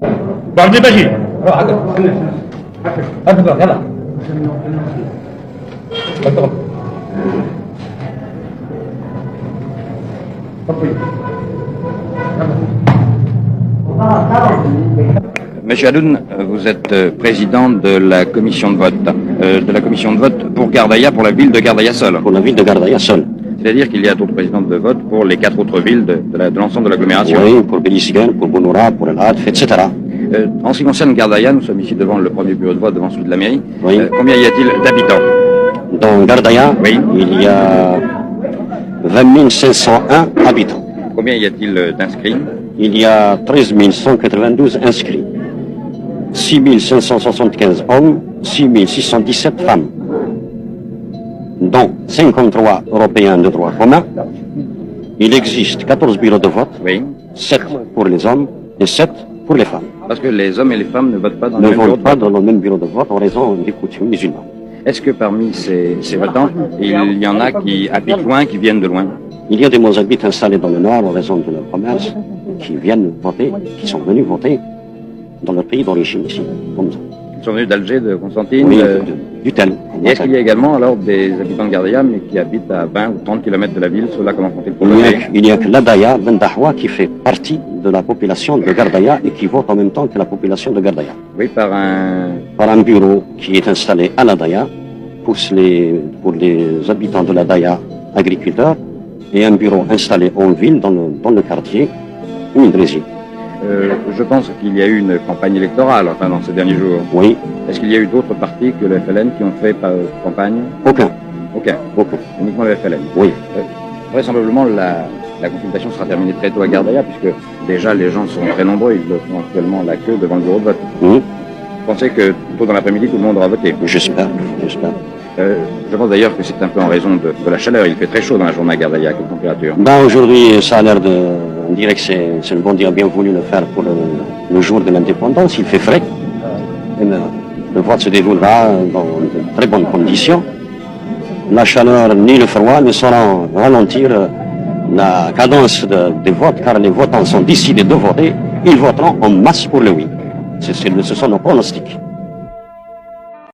بعد بجي روح أكبر يلا Monsieur Hadoun, vous êtes président de la commission de vote pour Gardaya, pour la ville de Gardaya seule. Pour la ville de Gardaya seule. C'est-à-dire qu'il y a d'autres présidents de vote pour les 4 autres villes de l'ensemble de l'agglomération. Oui, pour Bélisiguen, pour Bounoura, pour El Hadf, etc. En ce qui concerne Gardaya, nous sommes ici devant le premier bureau de vote, devant celui de la mairie. Oui. Combien y a-t-il d'habitants? Dans Gardaya, oui. Il y a 20 501 habitants. Combien y a-t-il d'inscrits? Il y a 13 192 inscrits. 6 575 hommes, 6 617 femmes, dont 53 Européens de droit commun. Il existe 14 bureaux de vote, oui. 7 pour les hommes et 7 pour les femmes. Parce que les hommes et les femmes ne votent pas dans le même bureau de vote en raison des coutumes musulmanes. Est-ce que parmi ces votants, il y en a qui habitent loin, qui viennent de loin? Il y a des Mozambiques installés dans le nord en raison de leur commerce, qui viennent voter, qui sont venus voter dans leur pays d'origine ici, comme ça. Ils sont venus d'Alger, de Constantine, oui, du Tel. Et est-ce qu'il y a également alors des habitants de Gardaya, mais qui habitent à 20 ou 30 km de la ville? Ceux-là, comment font-ils pour voter? Il n'y a que l'Adaya, Ben Dahwa, qui fait partie de la population de Gardaya et qui vote en même temps que la population de Gardaya. Oui, par un bureau qui est installé à l'Adaya pour les habitants de l'Adaya agriculteurs et un bureau installé en ville, dans le quartier où il réside. Je pense qu'il y a eu une campagne électorale, enfin, dans ces derniers jours. Oui. Est-ce qu'il y a eu d'autres partis que le FLN qui ont fait campagne? Aucun. Uniquement le FLN. Oui. Vraisemblablement, la consultation sera terminée très tôt à Gardaya, puisque déjà les gens sont très nombreux, ils font actuellement la queue devant le bureau de vote. Vous pensez que tôt dans l'après-midi, tout le monde aura voté? J'espère. Je pense d'ailleurs que c'est un peu en raison de la chaleur. Il fait très chaud dans la journée à Gardaya. Quelle température? Aujourd'hui, ça a l'air on dirait que c'est le bon Dieu a bien voulu le faire pour le jour de l'indépendance. Il fait frais. Et le vote se déroulera dans de très bonnes conditions. La chaleur ni le froid ne sauront ralentir la cadence des votes, car les votants sont décidés de voter. Ils voteront en masse pour le oui. Ce sont nos pronostics.